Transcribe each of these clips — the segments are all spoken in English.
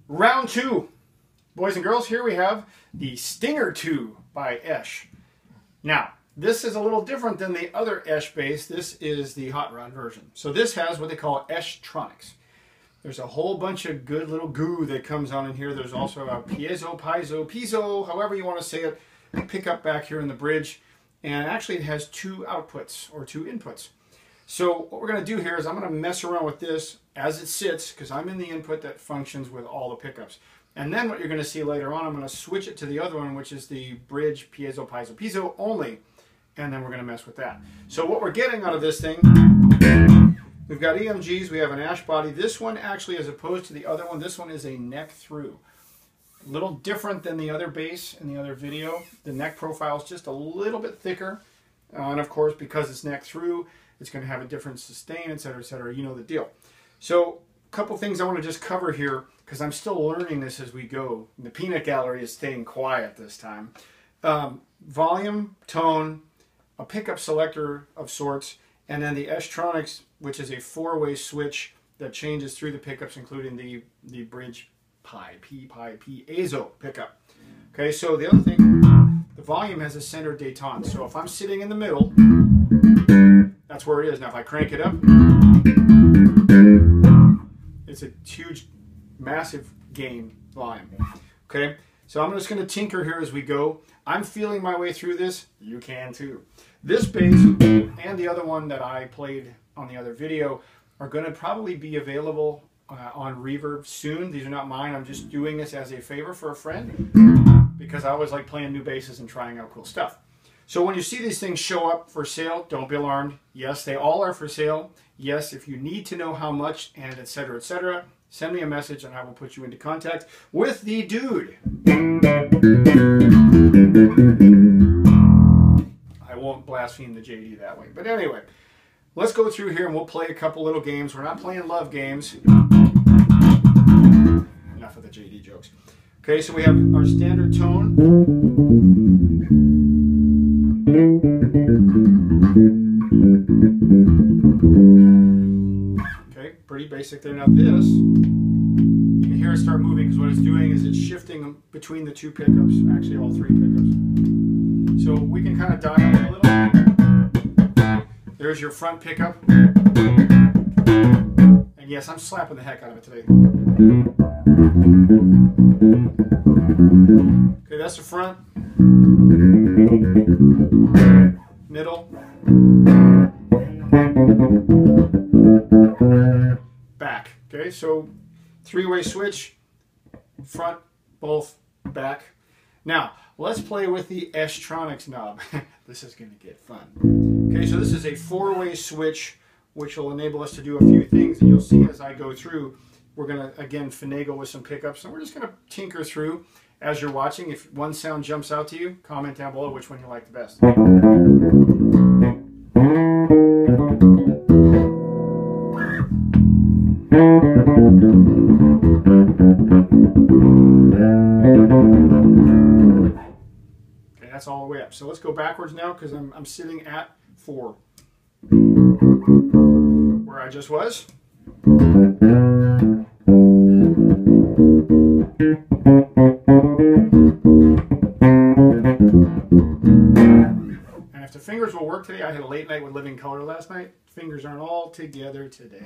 Round two. Boys and girls, here we have the Stinger II by Esh. Now, this is a little different than the other Esh bass. This is the hot rod version. So this has what they call Esh-tronics. There's a whole bunch of good little goo that comes on in here. There's also a piezo, however you want to say it, pickup back here in the bridge. And actually it has two outputs, or two inputs. So what we're going to do here is I'm going to mess around with this as it sits, because I'm in the input that functions with all the pickups. And then what you're going to see later on, I'm going to switch it to the other one, which is the bridge piezo only. And then we're going to mess with that. So what we're getting out of this thing, we've got EMGs, we have an ash body. This one actually, as opposed to the other one, this one is a neck through. A little different than the other bass in the other video. The neck profile is just a little bit thicker. And of course, because it's neck through, it's going to have a different sustain, etc., etc. You know the deal. So a couple things I want to just cover here, because I'm still learning this as we go. The peanut gallery is staying quiet this time. Volume, tone, a pickup selector of sorts, and then the Esh-tronics, which is a four-way switch that changes through the pickups, including the bridge piezo pickup. Okay, so the other thing, the volume has a center détente. So if I'm sitting in the middle, that's where it is. Now if I crank it up, it's a huge, massive gain volume. Okay, so I'm just going to tinker here as we go. I'm feeling my way through this. You can too. This bass and the other one that I played on the other video are going to probably be available on Reverb soon. These are not mine. I'm just doing this as a favor for a friend because I always like playing new basses and trying out cool stuff. So when you see these things show up for sale, don't be alarmed. Yes, they all are for sale. Yes, if you need to know how much and etc., etc., send me a message and I will put you into contact with the dude. I won't blaspheme the JD that way. But anyway, let's go through here and we'll play a couple little games. We're not playing love games. Enough of the JD jokes. Okay, so we have our standard tone. Okay, pretty basic there. Now this, you can hear it start moving because what it's doing is it's shifting between the two pickups, actually all three pickups. So we can kind of dial it a little. There's your front pickup. And yes, I'm slapping the heck out of it today. Okay, that's the front. Middle. Back. Okay, so three-way switch. Front, both, back. Now, let's play with the Esh-tronics knob. This is going to get fun. Okay, so this is a four-way switch, which will enable us to do a few things. And you'll see as I go through, we're going to, again, finagle with some pickups. And we're just going to tinker through as you're watching. If one sound jumps out to you, comment down below which one you like the best. Okay, that's all the way up. So let's go backwards now because I'm sitting at 4. Where I just was. And if the fingers will work today, I had a late night with Living Color last night. Fingers aren't all together today.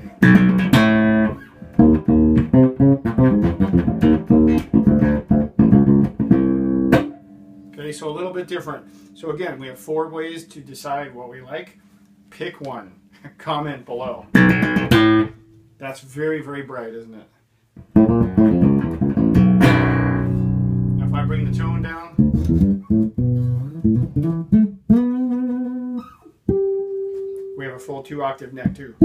Okay, so a little bit different. So again, we have 4 ways to decide what we like. Pick one. Comment below. That's very, very bright, isn't it? Now if I bring the tone down, we have a full 2-octave neck too.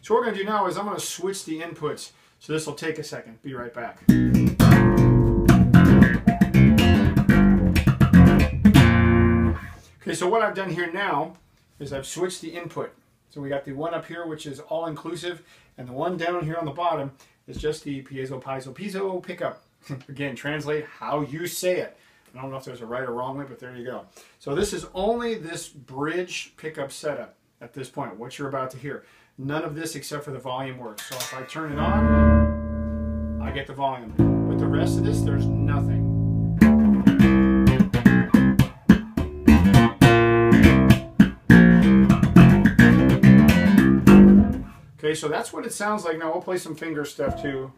So what we're going to do now is I'm going to switch the inputs. So this will take a second. Be right back. Okay, so what I've done here now is I've switched the input. So we got the one up here, which is all-inclusive, and the one down here on the bottom, It's just the piezo pickup. Again, translate how you say it. I don't know if there's a right or wrong way, but there you go. So this is only this bridge pickup setup at this point, what you're about to hear. None of this except for the volume works. So if I turn it on, I get the volume. But the rest of this, there's nothing. Okay, so that's what it sounds like. Now we'll play some finger stuff too.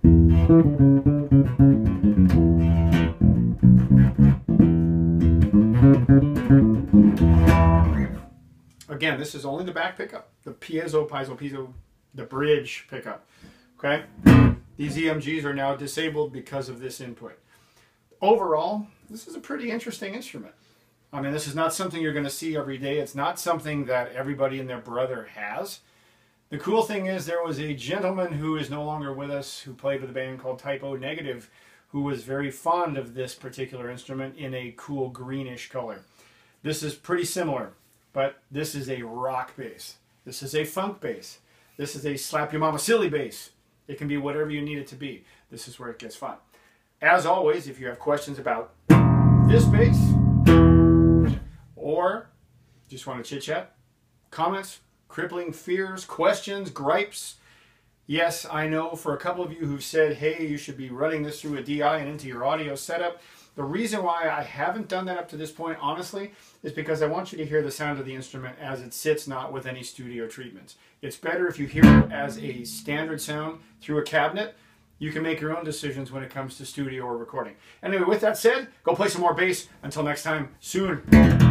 Again, this is only the back pickup, the piezo, the bridge pickup. Okay, these EMGs are now disabled because of this input. Overall, this is a pretty interesting instrument. I mean, this is not something you're going to see every day. It's not something that everybody and their brother has. The cool thing is there was a gentleman who is no longer with us who played with a band called Type O Negative who was very fond of this particular instrument in a cool greenish color. This is pretty similar, but this is a rock bass. This is a funk bass. This is a slap your mama silly bass. It can be whatever you need it to be. This is where it gets fun. As always, if you have questions about this bass or just want to chit chat, comments, crippling fears, questions, gripes. Yes, I know for a couple of you who've said, hey, you should be running this through a DI and into your audio setup. The reason why I haven't done that up to this point, honestly, is because I want you to hear the sound of the instrument as it sits, not with any studio treatments. It's better if you hear it as a standard sound through a cabinet. You can make your own decisions when it comes to studio or recording. Anyway, with that said, go play some more bass. Until next time, soon.